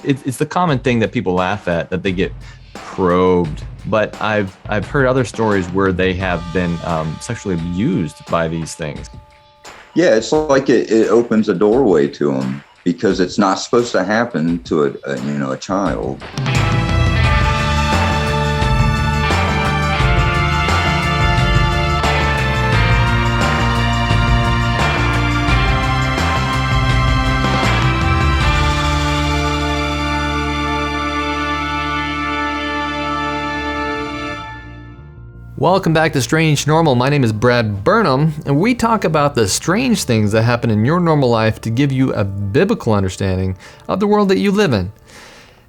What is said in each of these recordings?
It's the common thing that people laugh at, that they get probed. But I've heard other stories where they have been sexually abused by these things. Yeah, it's like it opens a doorway to them because it's not supposed to happen to a child. Welcome back to Strange Normal. My name is Brad Burnham, and we talk about the strange things that happen in your normal life to give you a biblical understanding of the world that you live in.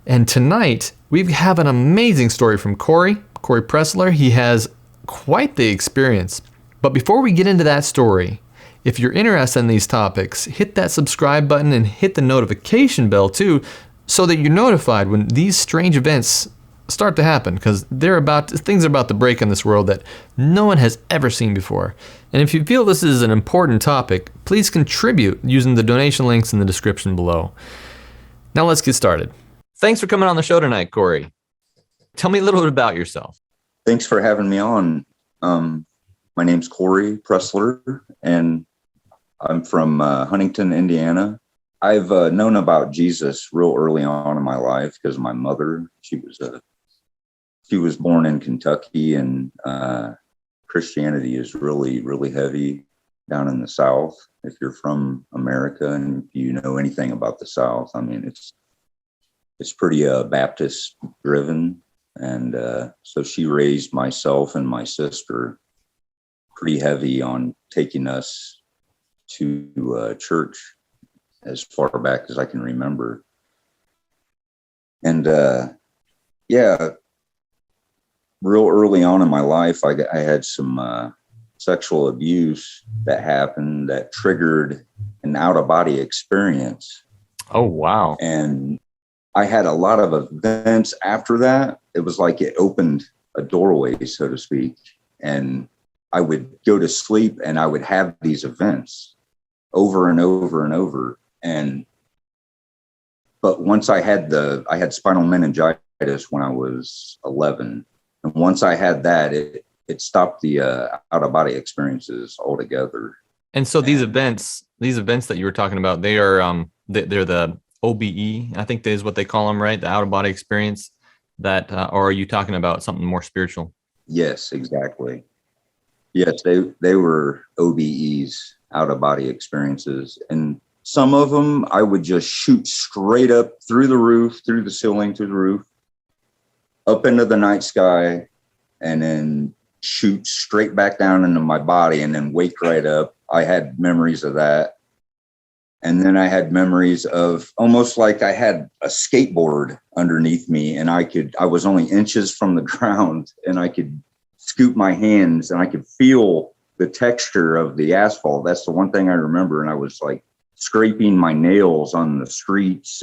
And tonight, we have an amazing story from Cory Pressler. He has quite the experience. But before we get into that story, if you're interested in these topics, hit that subscribe button and hit the notification bell too, so that you're notified when these strange events start to happen, because things are about to break in this world that no one has ever seen before. And if you feel this is an important topic, please contribute using the donation links in the description below. Now let's get started. Thanks for coming on the show tonight, Cory. Tell me a little bit about yourself. Thanks for having me on. My name's Cory Pressler, and I'm from Huntington, Indiana. I've known about Jesus real early on in my life because my mother, she was born in Kentucky, and Christianity is really, really heavy down in the South. If you're from America and if you know anything about the South, I mean, it's pretty Baptist driven. And so she raised myself and my sister pretty heavy on taking us to church as far back as I can remember. And real early on in my life, I had some sexual abuse that happened that triggered an out-of-body experience. Oh, wow. And I had a lot of events after that. It was like it opened a doorway, so to speak. And I would go to sleep and I would have these events over and over and over. But once I had spinal meningitis when I was 11. And once I had that, it stopped the out-of-body experiences altogether. And so these events that you were talking about, they are they're the OBE, I think that is what they call them, right? The out-of-body experience. That, or are you talking about something more spiritual? Yes, exactly. Yes, they were OBEs, out-of-body experiences, and some of them I would just shoot straight up through the roof, through the ceiling, through the roof, up into the night sky, and then shoot straight back down into my body and then wake right up. I had memories of that. And then I had memories of almost like I had a skateboard underneath me, and I was only inches from the ground, and I could scoop my hands and I could feel the texture of the asphalt. That's the one thing I remember. And I was like scraping my nails on the streets,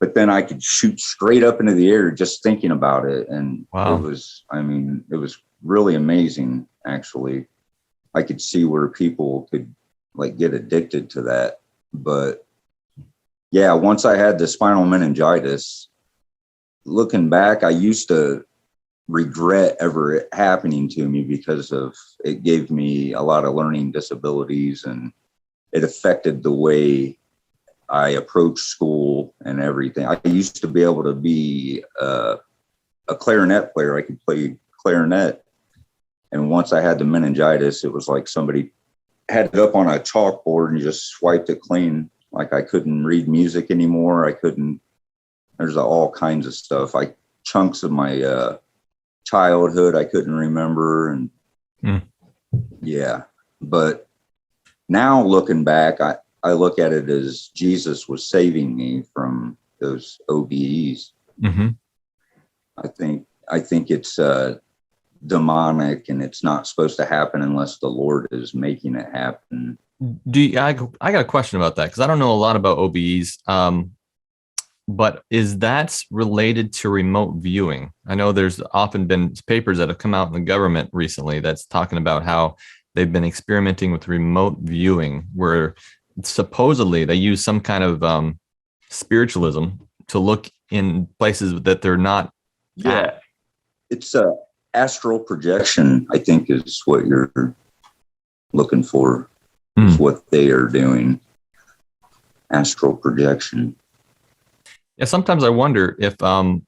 but then I could shoot straight up into the air just thinking about it. And wow. It was really amazing, actually. I could see where people could like get addicted to that. But yeah, once I had the spinal meningitis, looking back, I used to regret ever it happening to me because it gave me a lot of learning disabilities, and it affected the way I approached school and everything. I used to be able to be a clarinet player. I could play clarinet. And once I had the meningitis, it was like somebody had it up on a chalkboard and just swiped it clean. Like I couldn't read music anymore. There's all kinds of stuff. Chunks of my childhood I couldn't remember. And yeah, but now looking back, I look at it as Jesus was saving me from those OBEs. Mm-hmm. I think it's demonic, and it's not supposed to happen unless the Lord is making it happen. I got a question about that, because I don't know a lot about OBEs. But is that related to remote viewing? I know there's often been papers that have come out in the government recently that's talking about how they've been experimenting with remote viewing, where supposedly they use some kind of spiritualism to look in places that they're not at. It's a astral projection, I think, is what you're looking for. Is what they are doing. Astral projection. Yeah, sometimes I wonder if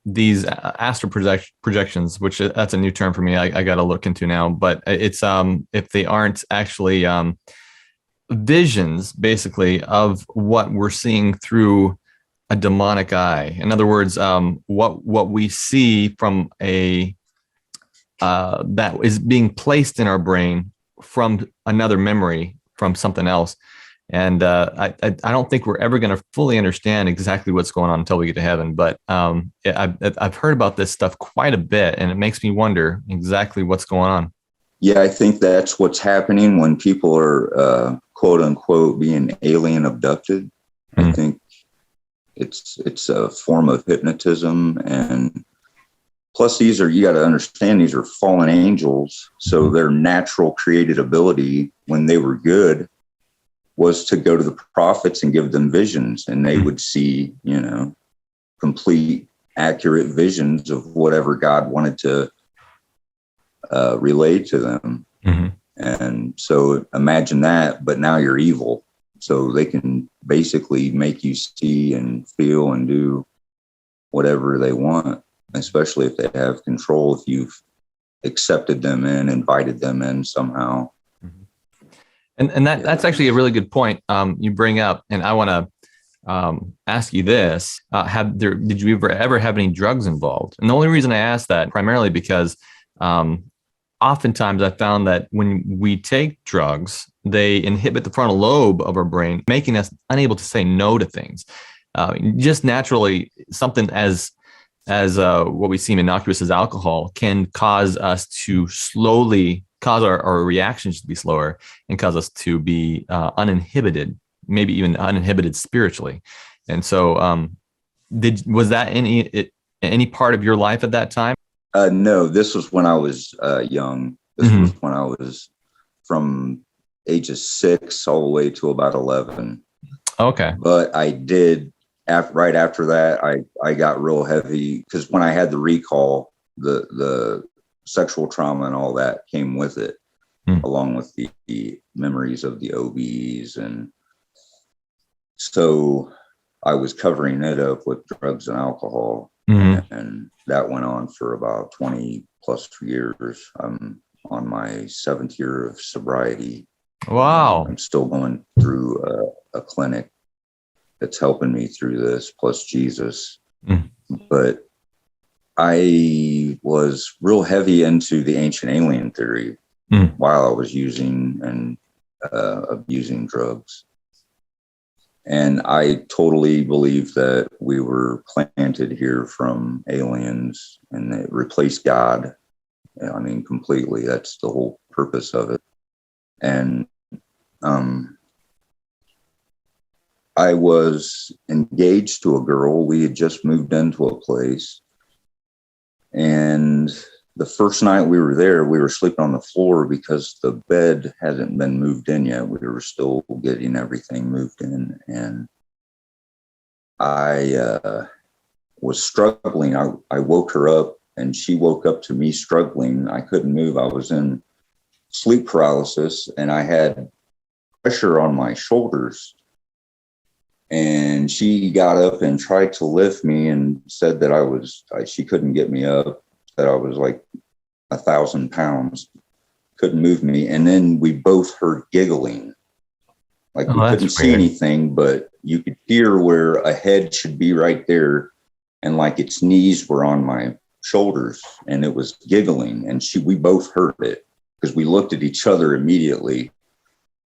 these astral projections, which that's a new term for me, I got to look into now, but it's if they aren't actually visions, basically, of what we're seeing through a demonic eye. In other words, what we see from a that is being placed in our brain from another memory from something else. And I don't think we're ever going to fully understand exactly what's going on until we get to heaven. But I've heard about this stuff quite a bit, and it makes me wonder exactly what's going on. Yeah, I think that's what's happening when people are quote unquote being alien abducted. I think it's a form of hypnotism, and plus you got to understand, these are fallen angels, so their natural created ability when they were good was to go to the prophets and give them visions, and they would see, complete, accurate visions of whatever God wanted to relay to them. And so imagine that, but now you're evil. So they can basically make you see and feel and do whatever they want, especially if they have control, if you've accepted them in, invited them in somehow. And that's actually a really good point you bring up. And I want to ask you this. Did you ever have any drugs involved? And the only reason I ask that primarily because oftentimes I found that when we take drugs, they inhibit the frontal lobe of our brain, making us unable to say no to things. Just naturally, something as what we seem innocuous as alcohol can cause us to slowly cause our reactions to be slower and cause us to be uninhibited, maybe even uninhibited spiritually. And so was that any part of your life at that time? No, this was when I was young. This was when I was from ages 6 all the way to about 11. Okay. But I did, right after that, I got real heavy because when I had the recall, the sexual trauma and all that came with it, along with the memories of the OBs. And so I was covering it up with drugs and alcohol. And that went on for about 20 plus years. I'm on my 7th year of sobriety. Wow. I'm still going through a clinic that's helping me through this, plus Jesus. But I was real heavy into the ancient alien theory while I was using and abusing drugs. And I totally believe that we were planted here from aliens and they replaced God. I mean, completely. That's the whole purpose of it. And I was engaged to a girl. We had just moved into a place. And the first night we were there, we were sleeping on the floor because the bed hasn't been moved in yet. We were still getting everything moved in. And I was struggling. I woke her up and she woke up to me struggling. I couldn't move. I was in sleep paralysis and I had pressure on my shoulders. And she got up and tried to lift me and said that she couldn't get me up, that I was like 1,000 pounds, couldn't move me. And then we both heard giggling. Like we couldn't see anything, but you could hear where a head should be right there. And like its knees were on my shoulders and it was giggling. And we both heard it because we looked at each other immediately.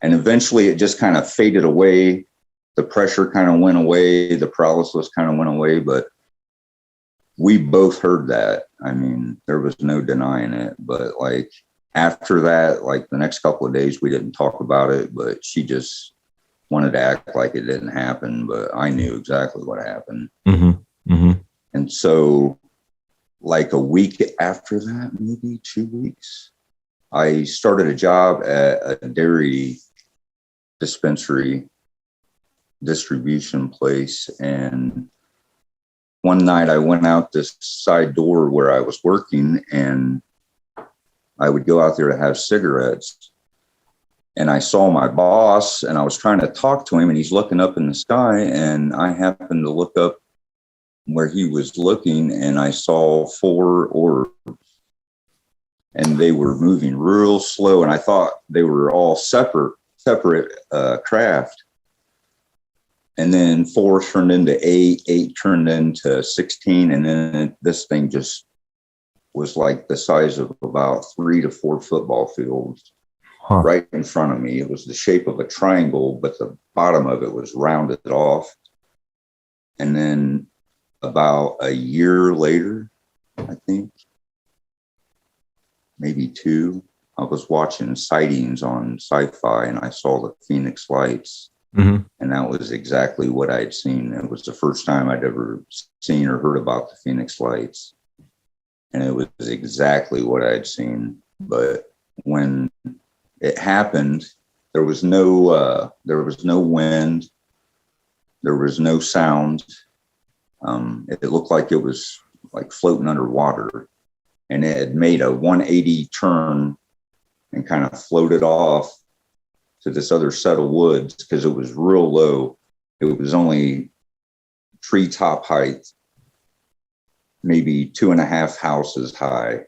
And eventually it just kind of faded away. The pressure kind of went away. The paralysis kind of went away, but we both heard that. I mean, there was no denying it, but like after that, like the next couple of days, we didn't talk about it, but she just wanted to act like it didn't happen, but I knew exactly what happened. And so like a week after that, maybe 2 weeks, I started a job at a dairy distribution place, and one night I went out this side door where I was working, and I would go out there to have cigarettes. And I saw my boss, and I was trying to talk to him, and he's looking up in the sky, and I happened to look up where he was looking, and I saw 4 orbs, and they were moving real slow, and I thought they were all separate craft. And then 4 turned into 8, 8 turned into 16, and then this thing just was like the size of about 3 to 4 football fields. Right in front of me. It was the shape of a triangle, but the bottom of it was rounded off. And then about a year later, I think, maybe 2, I was watching sightings on Sci-Fi, and I saw the Phoenix Lights. Mm-hmm. And that was exactly what I'd seen. It was the first time I'd ever seen or heard about the Phoenix Lights. And it was exactly what I'd seen. But when it happened, there was no wind, there was no sound. It looked like it was like floating underwater, and it had made a 180 turn and kind of floated off to this other set of woods because it was real low. It was only treetop height, maybe 2.5 houses high,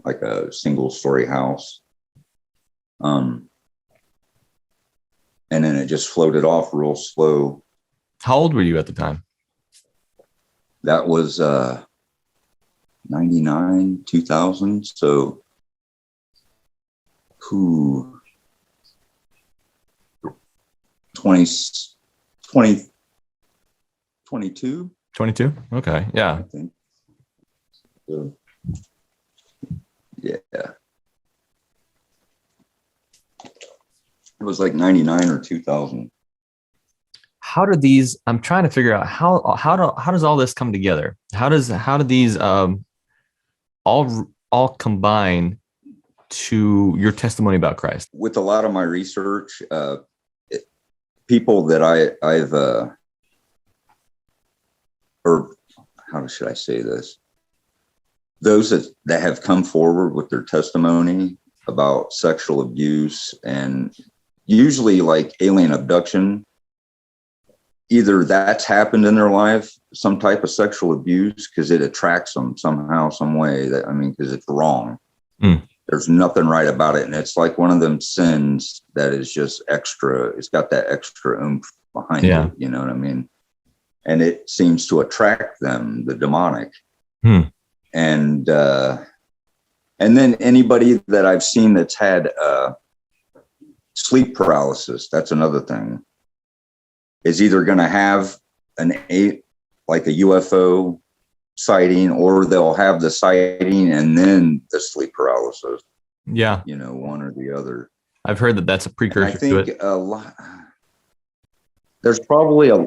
like a single story house. And then it just floated off real slow. How old were you at the time? That was 99, 2000. So, 22. 22? Okay, yeah. I think. So, yeah. It was like 99 or 2000. How do these? I'm trying to figure out how does all this come together? How do these all combine to your testimony about Christ? With a lot of my research, people that I've or how should I say this? Those that have come forward with their testimony about sexual abuse, and usually like alien abduction, either that's happened in their life, some type of sexual abuse, because it attracts them somehow, some way, because it's wrong. There's nothing right about it. And it's like one of them sins that is just extra. It's got that extra oomph behind it. You know what I mean? And it seems to attract them, the demonic. And then anybody that I've seen that's had sleep paralysis, that's another thing, is either going to have like a UFO sighting, or they'll have the sighting and then the sleep paralysis. Yeah. One or the other. I've heard that that's a precursor to it. There's probably a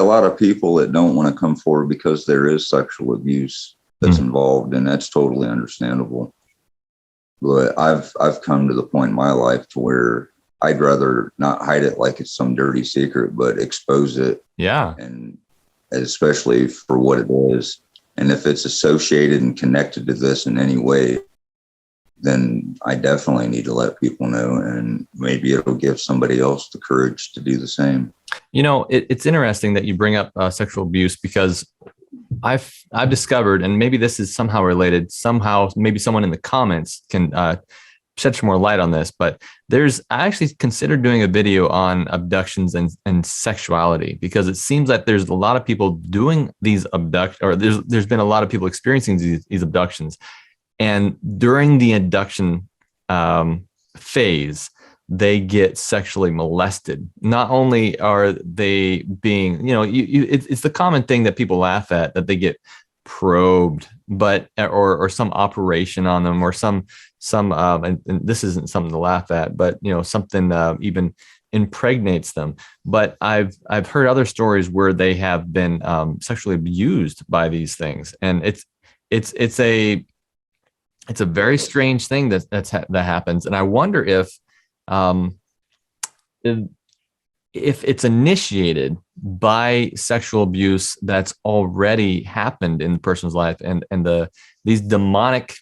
lot of people that don't want to come forward because there is sexual abuse that's involved, and that's totally understandable. But I've come to the point in my life to where I'd rather not hide it like it's some dirty secret, but expose it. Yeah. And especially for what it is. And if it's associated and connected to this in any way, then I definitely need to let people know, and maybe it'll give somebody else the courage to do the same. It's interesting that you bring up sexual abuse, because I've discovered, and maybe this is somehow related, maybe someone in the comments can shed some more light on this, but I actually considered doing a video on abductions and sexuality, because it seems like there's a lot of people doing these there's been a lot of people experiencing these abductions. And during the abduction phase, they get sexually molested. Not only are they being, it's the common thing that people laugh at, that they get probed, but or some operation on them, or some and this isn't something to laugh at, but something even impregnates them. But I've heard other stories where they have been sexually abused by these things, and it's a very strange thing that happens. And I wonder if if it's initiated by sexual abuse that's already happened in the person's life, and these demonic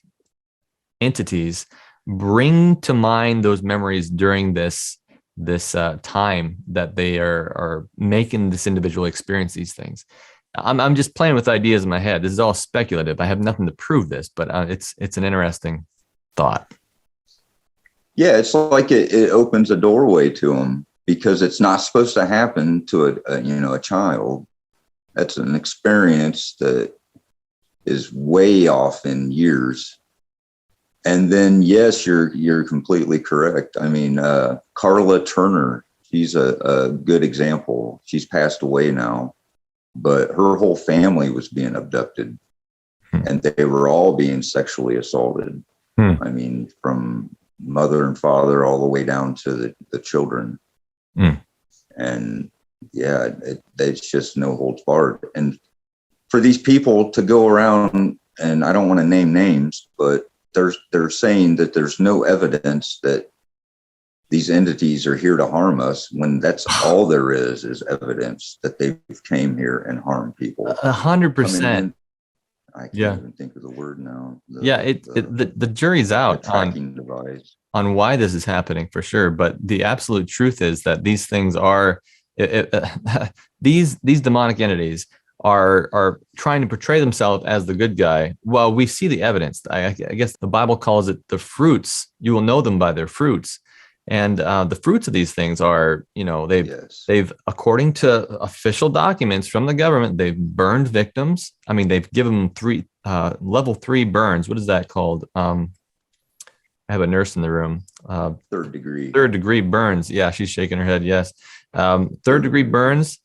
entities bring to mind those memories during this time that they are making this individual experience these things. I'm just playing with ideas in my head. This is all speculative. I have nothing to prove this, but it's an interesting thought. Yeah, it's like it opens a doorway to them, because it's not supposed to happen to a child. That's an experience that is way off in years. And then, yes, you're completely correct. I mean, Carla Turner, she's a good example. She's passed away now, but her whole family was being abducted, and they were all being sexually assaulted. I mean, from mother and father all the way down to the children. And yeah, it's just no holds barred. And for these people to go around, and I don't want to name names, but they're saying that there's no evidence that these entities are here to harm us, when that's all there is evidence that they came here and harmed people. 100%. I can't even think of the word now. The jury's out on why this is happening, for sure. But the absolute truth is that these things are these demonic entities are trying to portray themselves as the good guy. Well, we see the evidence. I guess the Bible calls it the fruits. You will know them by their fruits. And the fruits of these things are, they've, according to official documents from the government, they've burned victims. I mean, they've given them level 3 burns. What is that called? I have a nurse in the room. Third degree burns. Yeah, she's shaking her head. Yes. Third degree burns.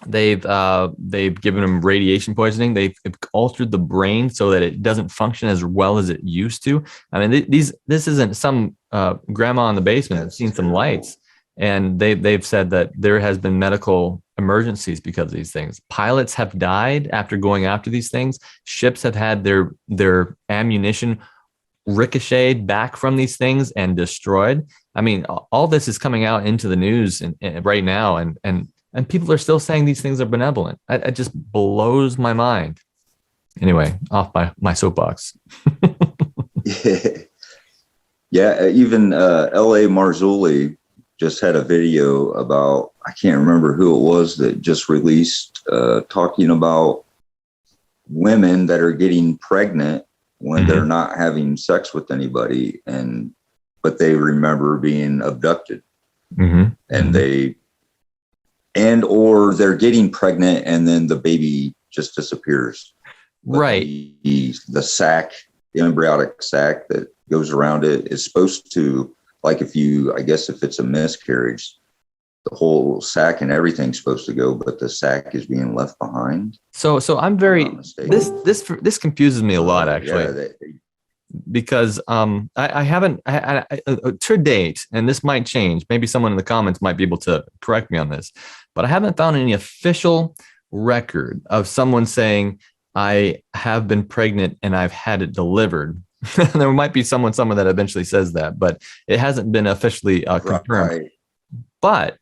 They've given them radiation poisoning. They've altered the brain so that it doesn't function as well as it used to. I mean, this isn't some grandma in the basement that's seen some lights, and they've said that there has been medical emergencies because of these things. Pilots have died after going after these things. Ships have had their ammunition ricocheted back from these things and destroyed. I mean, all this is coming out into the news and right now, and people are still saying these things are benevolent. It just blows my mind. Anyway, off my soapbox. Yeah, even L.A. Marzulli just had a video about, I can't remember who it was that just released, talking about women that are getting pregnant when they're not having sex with anybody, but they remember being abducted. And or they're getting pregnant and then the baby just disappears. Right. The sac, the embryonic sac that goes around it is supposed to, like, if it's a miscarriage, the whole sac and everything's supposed to go, but the sac is being left behind. So I'm very, this confuses me a lot, actually. Because I haven't to date, and this might change. Maybe someone in the comments might be able to correct me on this, but I haven't found any official record of someone saying, I have been pregnant and I've had it delivered. There might be someone that eventually says that, but it hasn't been officially confirmed. Right. But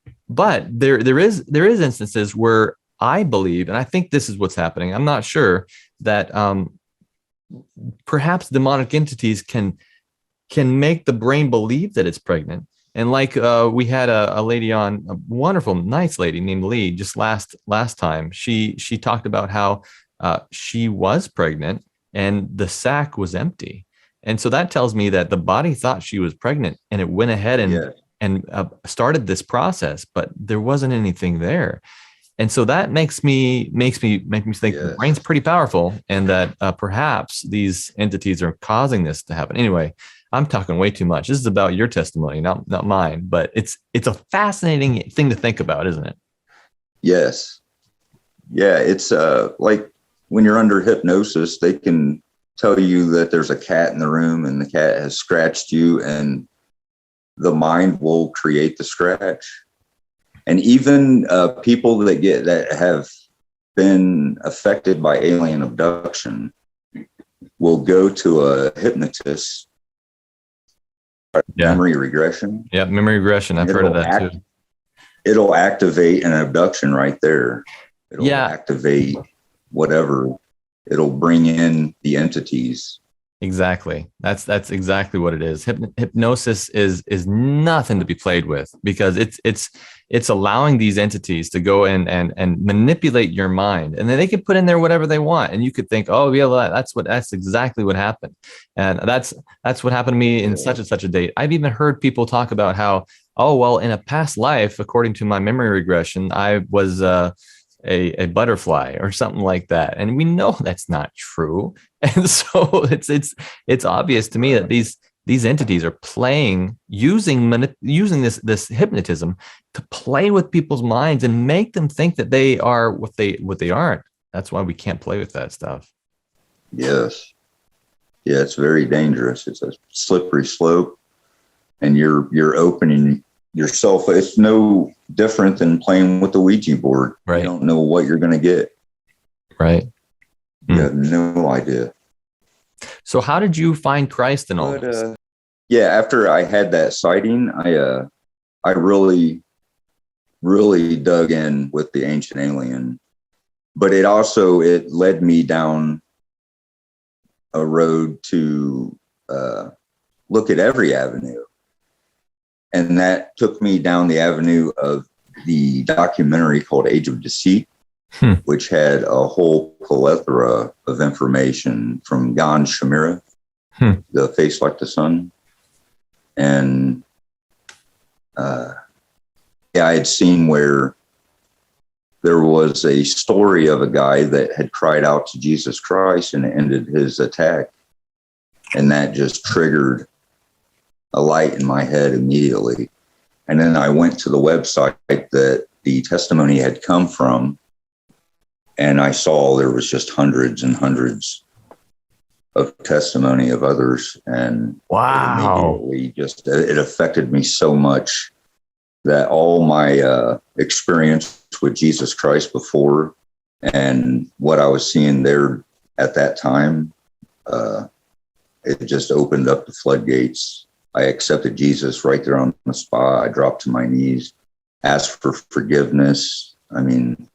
there is instances where I believe, and I think this is what's happening. I'm not sure that perhaps demonic entities can make the brain believe that it's pregnant. And like we had a lady on, a wonderful, nice lady named Lee, just last time. She talked about how she was pregnant and the sac was empty. And so that tells me that the body thought she was pregnant, and it went ahead and started this process, but there wasn't anything there. And so that makes me think the brain's pretty powerful, and that perhaps these entities are causing this to happen. Anyway, I'm talking way too much. This is about your testimony, not mine, but it's a fascinating thing to think about, isn't it? Yes. Yeah. It's like when you're under hypnosis, they can tell you that there's a cat in the room and the cat has scratched you, and the mind will create the scratch. And even people that have been affected by alien abduction will go to a hypnotist. Memory regression. Yeah, memory regression. I've heard of that too. it'll activate an abduction right there. It'll activate whatever. It'll bring in the entities. Exactly. That's exactly what it is. Hypnosis is nothing to be played with, because it's allowing these entities to go in and manipulate your mind, and then they can put in there whatever they want, and you could think, oh yeah, well, that's exactly what happened, and that's what happened to me in such and such a date. I've even heard people talk about how, oh well, in a past life, according to my memory regression, I was a butterfly or something like that, and we know that's not true. And so it's obvious to me that these entities are using this hypnotism to play with people's minds and make them think that they are what they aren't. That's why we can't play with that stuff. Yes. Yeah, it's very dangerous. It's a slippery slope, and you're opening yourself. It's no different than playing with the Ouija board. Right. You don't know what you're going to get. Right. You have no idea. So how did you find Christ in all this? Yeah, after I had that sighting, I really, really dug in with the ancient alien. But it led me down a road to look at every avenue. And that took me down the avenue of the documentary called Age of Deceit, which had a whole plethora of information from Gan Shamira, The Face Like the Sun. And I had seen where there was a story of a guy that had cried out to Jesus Christ and ended his attack. And that just triggered a light in my head immediately. And then I went to the website that the testimony had come from, and I saw there was just hundreds and hundreds of testimony of others. And wow, it affected me so much that all my experience with Jesus Christ before and what I was seeing there at that time, it just opened up the floodgates. I accepted Jesus right there on the spot. I dropped to my knees, asked for forgiveness. I mean,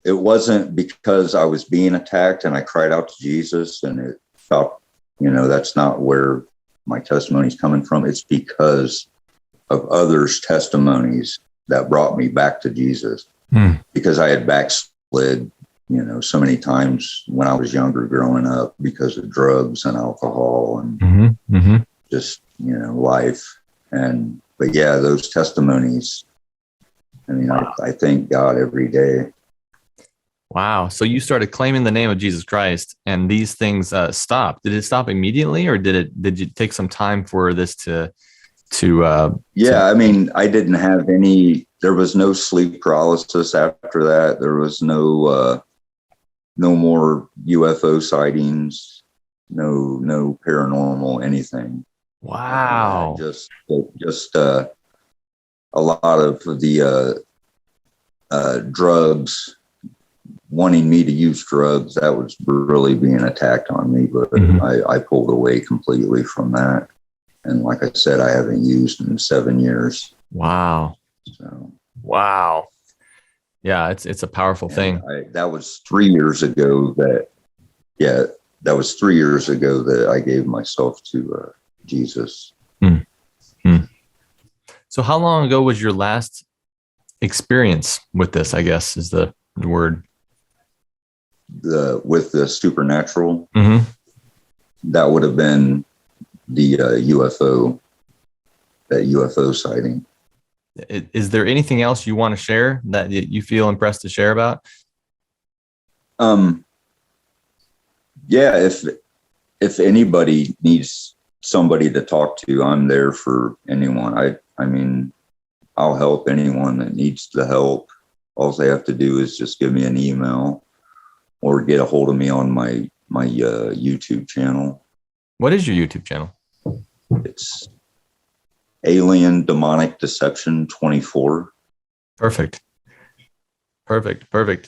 it wasn't because I was being attacked and I cried out to Jesus and it felt, that's not where my testimony is coming from. It's because of others' testimonies that brought me back to Jesus, because I had backslid, so many times when I was younger growing up because of drugs and alcohol and just, life. But yeah, those testimonies, I thank God every day. Wow. So you started claiming the name of Jesus Christ and these things stopped. Did it stop immediately, or did you take some time for this to I didn't have there was no sleep paralysis after that. There was no more UFO sightings, no paranormal anything. Wow. Just a lot of the drugs, wanting me to use drugs, that was really being attacked on me, but I pulled away completely from that. And like I said, I haven't used in 7 years. Wow. So, wow. Yeah, it's a powerful thing. That was 3 years ago that I gave myself to Jesus. So how long ago was your last experience with this, I guess is the word? With the supernatural? That would have been the UFO sighting. Is there anything else you want to share that you feel impressed to share about? Yeah, if anybody needs somebody to talk to, I'm there for anyone. I'll help anyone that needs the help. All they have to do is just give me an email or get a hold of me on my YouTube channel. What is your YouTube channel? It's Alien Demonic Deception 24. Perfect.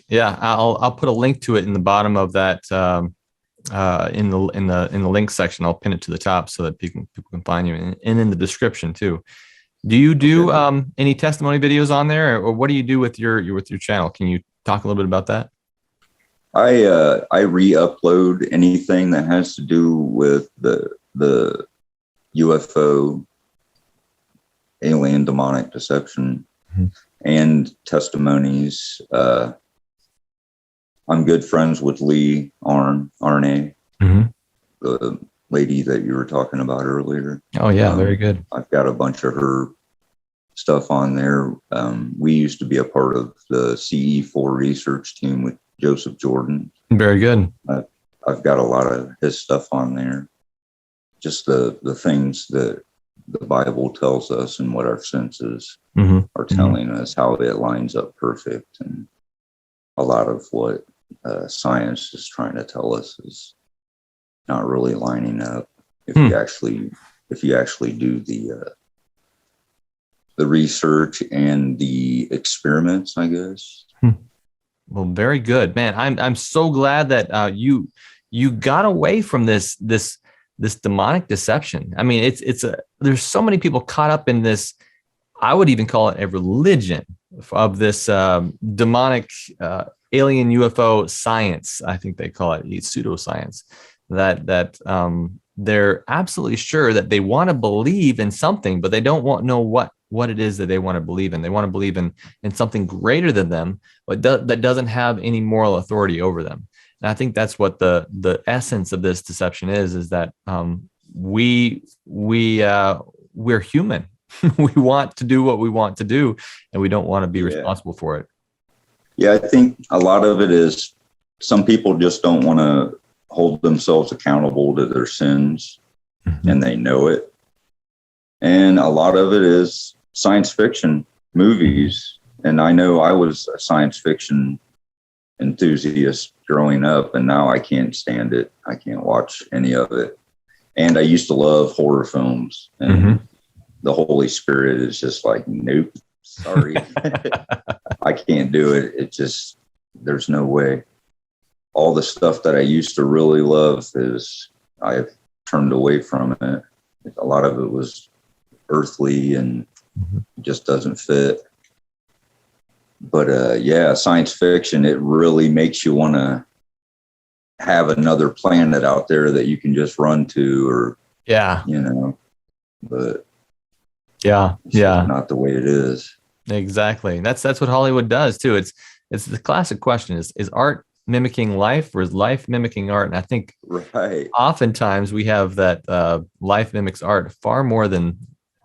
Yeah, I'll put a link to it in the bottom of that in the link section. I'll pin it to the top so that people can find you, and in the description too. Do you do Okay. any testimony videos on there, or what do you do with your channel? Can you talk a little bit about that? I re-upload anything that has to do with the UFO, alien, demonic deception, Mhm. and testimonies. I'm good friends with Lee Arne, Mhm. the lady that you were talking about earlier. Oh yeah, very good. I've got a bunch of her stuff on there. We used to be a part of the CE4 research team with Joseph Jordan. Very good. I've got a lot of his stuff on there. Just the things that the Bible tells us and what our senses Mhm. are Mhm. telling us, how it lines up perfect. And a lot of what science is trying to tell us is not really lining up if Hmm. you actually do the research and the experiments, I guess. Hmm. Well, very good, man. I'm so glad that you got away from this demonic deception. I mean, there's so many people caught up in this. I would even call it a religion of this demonic alien UFO science. I think they call it pseudoscience. That they're absolutely sure that they want to believe in something, but they don't know what it is that they want to believe in. They want to believe in something greater than them, but that doesn't have any moral authority over them. And I think that's what the essence of this deception is that we're human. We want to do what we want to do, and we don't want to be Yeah. responsible for it. Yeah, I think a lot of it is some people just don't want to hold themselves accountable to their sins, Mhm. and they know it. And a lot of it is science fiction movies. And I know I was a science fiction enthusiast growing up, and now I can't stand it. I can't watch any of it. And I used to love horror films, and Mhm. the Holy Spirit is just like, nope, sorry. I can't do it. It just, there's no way. All the stuff that I used to really love is I've turned away from it. A lot of it was earthly and Mhm. just doesn't fit. But yeah, science fiction, it really makes you want to have another planet out there that you can just run to, or, Yeah, but yeah, it's just yeah. not the way it is. Exactly. That's what Hollywood does too. It's the classic question: is art mimicking life, or is life mimicking art? And I think Right. oftentimes we have that life mimics art far more than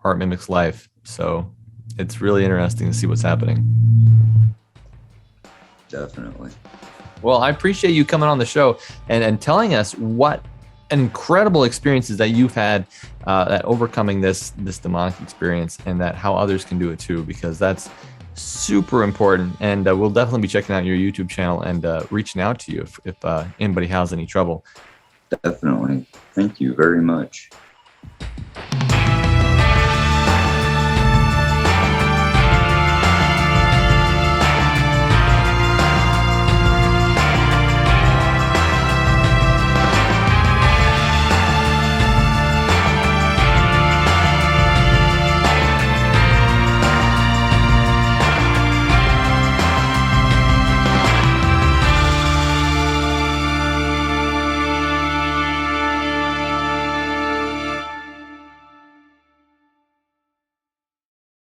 art mimics life. So it's really interesting to see what's happening. Definitely. Well, I appreciate you coming on the show and telling us what incredible experiences that you've had at overcoming this demonic experience, and that how others can do it too, because that's super important. And we'll definitely be checking out your YouTube channel and reaching out to you if anybody has any trouble. Definitely. Thank you very much.